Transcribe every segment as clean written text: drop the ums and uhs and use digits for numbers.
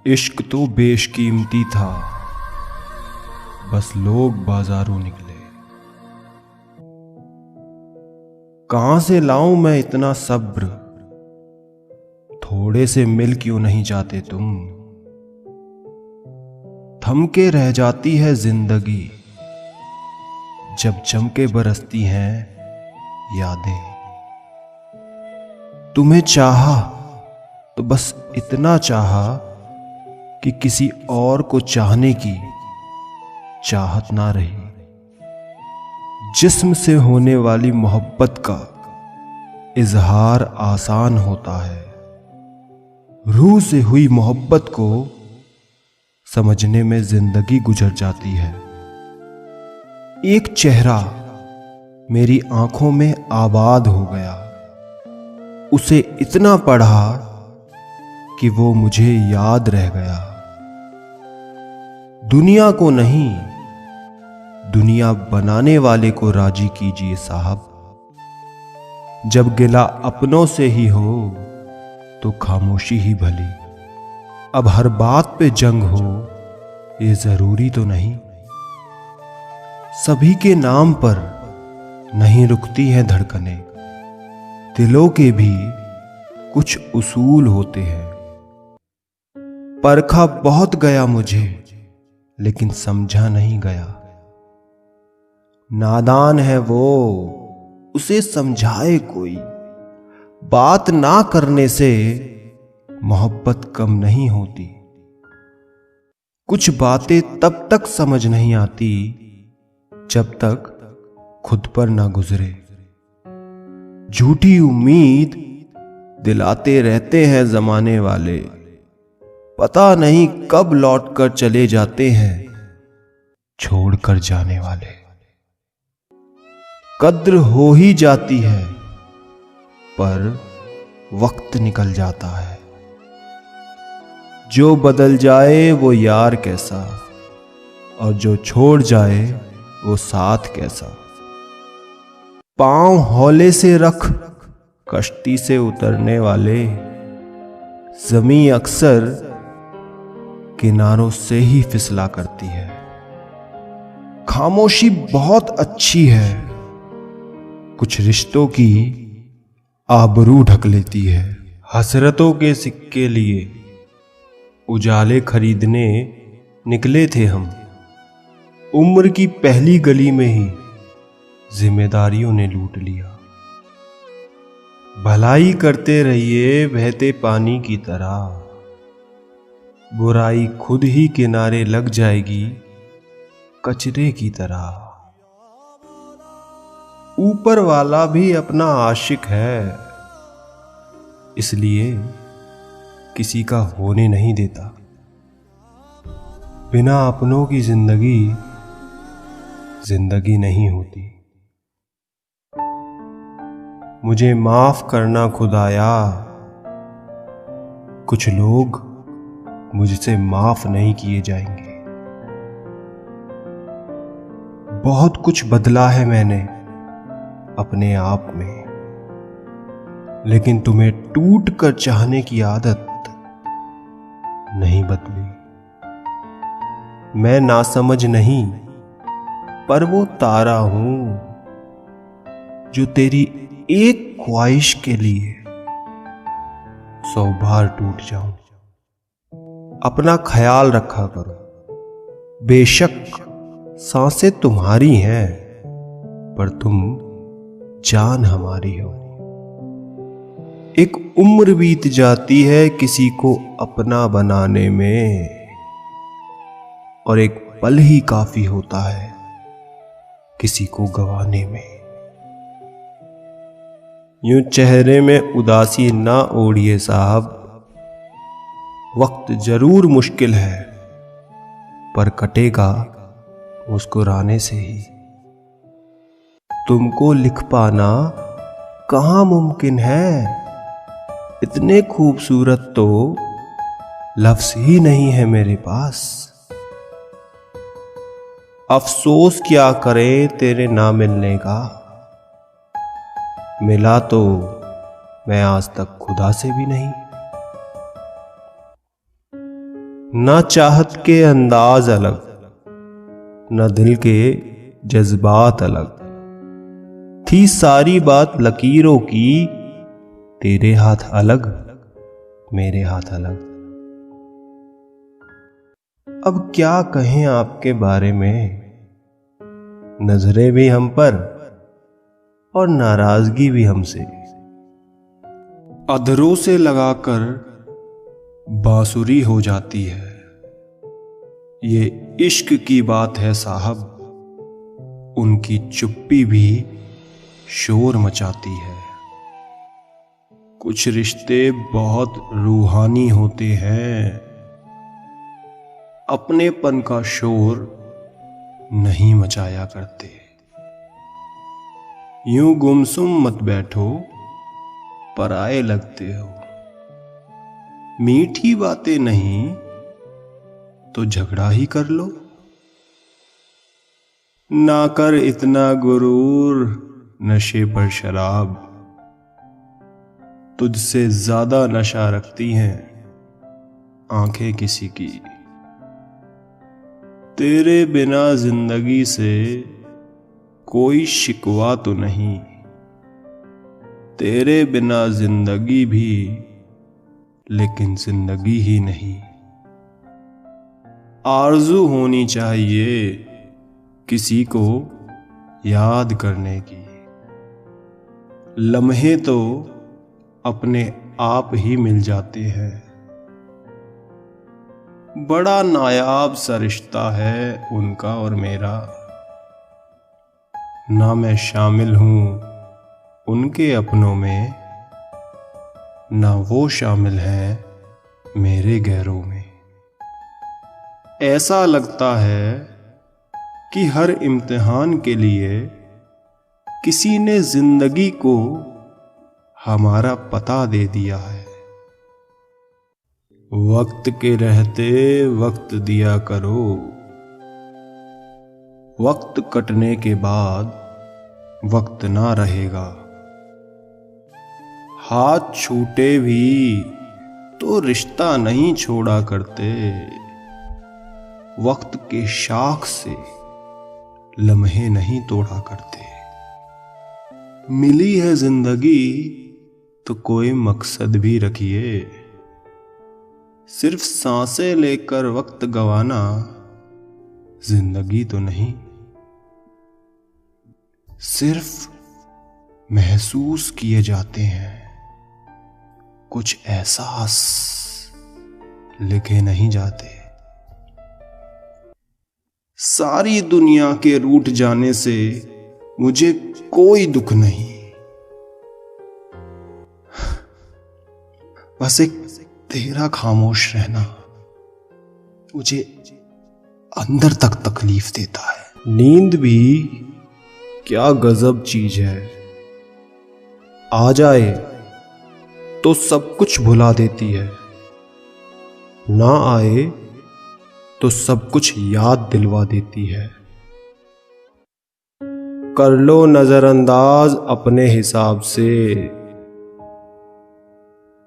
इश्क तो बेशकीमती था, बस लोग बाजारों निकले। कहां से लाऊं मैं इतना सब्र, थोड़े से मिल क्यों नहीं जाते तुम। थम के रह जाती है जिंदगी, जब जम के बरसती हैं यादें। तुम्हें चाहा तो बस इतना चाहा कि किसी और को चाहने की चाहत ना रही। जिस्म से होने वाली मोहब्बत का इजहार आसान होता है, रूह से हुई मोहब्बत को समझने में जिंदगी गुजर जाती है। एक चेहरा मेरी आंखों में आबाद हो गया, उसे इतना पढ़ा कि वो मुझे याद रह गया। दुनिया को नहीं, दुनिया बनाने वाले को राजी कीजिए साहब। जब गिला अपनों से ही हो तो खामोशी ही भली। अब हर बात पे जंग हो ये जरूरी तो नहीं। सभी के नाम पर नहीं रुकती हैं धड़कनें, दिलों के भी कुछ उसूल होते हैं। परखा बहुत गया मुझे, लेकिन समझा नहीं गया। नादान है वो, उसे समझाए कोई। बात ना करने से मोहब्बत कम नहीं होती। कुछ बातें तब तक समझ नहीं आती जब तक खुद पर ना गुजरे। झूठी उम्मीद दिलाते रहते हैं जमाने वाले, पता नहीं कब लौट कर चले जाते हैं छोड़कर जाने वाले। कद्र हो ही जाती है पर वक्त निकल जाता है। जो बदल जाए वो यार कैसा, और जो छोड़ जाए वो साथ कैसा। पांव हौले से रख कश्ती से उतरने वाले, जमीन अक्सर किनारों से ही फिसला करती है। खामोशी बहुत अच्छी है, कुछ रिश्तों की आबरू ढक लेती है। हसरतों के सिक्के लिए उजाले खरीदने निकले थे हम। उम्र की पहली गली में ही जिम्मेदारियों ने लूट लिया। भलाई करते रहिए बहते पानी की तरह, बुराई खुद ही किनारे लग जाएगी कचरे की तरह। ऊपर वाला भी अपना आशिक है, इसलिए किसी का होने नहीं देता। बिना अपनों की जिंदगी जिंदगी नहीं होती। मुझे माफ करना खुदाया, कुछ लोग मुझसे माफ नहीं किए जाएंगे। बहुत कुछ बदला है मैंने अपने आप में, लेकिन तुम्हें टूट कर चाहने की आदत नहीं बदली। मैं नासमझ नहीं, पर वो तारा हूं जो तेरी एक ख्वाहिश के लिए 100 बार टूट जाऊं। अपना ख्याल रखा करो। बेशक सांसें तुम्हारी हैं, पर तुम जान हमारी हो। एक उम्र बीत जाती है किसी को अपना बनाने में, और एक पल ही काफी होता है किसी को गवाने में। यूं चेहरे में उदासी ना ओढ़िए साहब, वक्त जरूर मुश्किल है पर कटेगा मुस्कुराने से ही। तुमको लिख पाना कहां मुमकिन है, इतने खूबसूरत तो लफ्ज ही नहीं है मेरे पास। अफसोस क्या करें तेरे ना मिलने का, मिला तो मैं आज तक खुदा से भी नहीं। ना चाहत के अंदाज अलग, न दिल के जज्बात अलग, थी सारी बात लकीरों की, तेरे हाथ अलग मेरे हाथ अलग। अब क्या कहें आपके बारे में, नजरें भी हम पर और नाराजगी भी हमसे। अधरों से लगाकर बांसुरी हो जाती है, ये इश्क की बात है साहब, उनकी चुप्पी भी शोर मचाती है। कुछ रिश्ते बहुत रूहानी होते हैं, अपनेपन का शोर नहीं मचाया करते। यूं गुमसुम मत बैठो, पराए लगते हो, मीठी बातें नहीं तो झगड़ा ही कर लो। ना कर इतना गुरूर, नशे पर शराब तुझसे ज्यादा नशा रखती हैं आंखें किसी की। तेरे बिना जिंदगी से कोई शिकवा तो नहीं, तेरे बिना जिंदगी भी लेकिन जिंदगी ही नहीं। आरज़ू होनी चाहिए किसी को याद करने की, लम्हे तो अपने आप ही मिल जाते हैं। बड़ा नायाब सा रिश्ता है उनका और मेरा, ना मैं शामिल हूं उनके अपनों में, ना वो शामिल हैं मेरे गैरों में। ऐसा लगता है कि हर इम्तिहान के लिए किसी ने जिंदगी को हमारा पता दे दिया है। वक्त के रहते वक्त दिया करो, वक्त कटने के बाद वक्त ना रहेगा। हाथ छूटे भी तो रिश्ता नहीं छोड़ा करते, वक्त के शाख से लम्हे नहीं तोड़ा करते। मिली है जिंदगी तो कोई मकसद भी रखिए, सिर्फ सांसें लेकर वक्त गवाना जिंदगी तो नहीं। सिर्फ महसूस किए जाते हैं कुछ एहसास, लिखे नहीं जाते। सारी दुनिया के रूठ जाने से मुझे कोई दुख नहीं, बस एक तेरा खामोश रहना मुझे अंदर तक तकलीफ देता है। नींद भी क्या गजब चीज है, आ जाए तो सब कुछ भुला देती है, ना आए तो सब कुछ याद दिलवा देती है। कर लो नजरअंदाज अपने हिसाब से,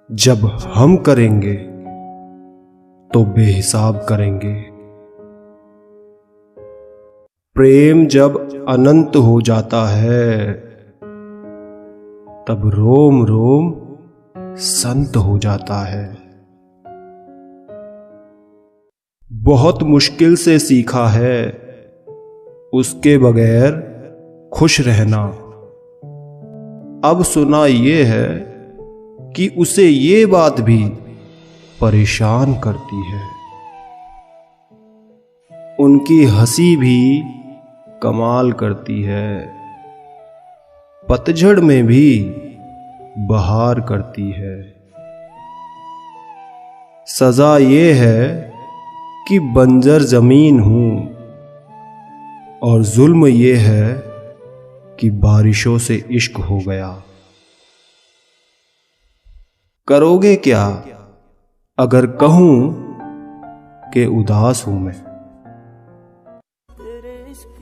जब हम करेंगे तो बेहिसाब करेंगे। प्रेम जब अनंत हो जाता है, तब रोम रोम संत हो जाता है। बहुत मुश्किल से सीखा है उसके बगैर खुश रहना। अब सुना ये है कि उसे ये बात भी परेशान करती है। उनकी हंसी भी कमाल करती है, पतझड़ में भी बहार करती है। सजा ये है कि बंजर जमीन हूं, और जुल्म ये है कि बारिशों से इश्क हो गया। करोगे क्या अगर कहूं कि उदास हूं मैं?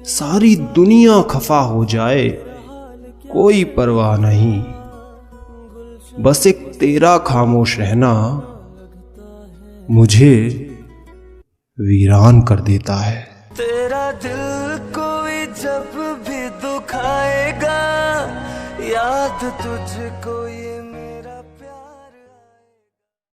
सारी दुनिया खफा हो जाए कोई परवाह नहीं, बस एक तेरा खामोश रहना मुझे वीरान कर देता है। तेरा दिल कोई जब भी दुखाएगा, याद तुझको ये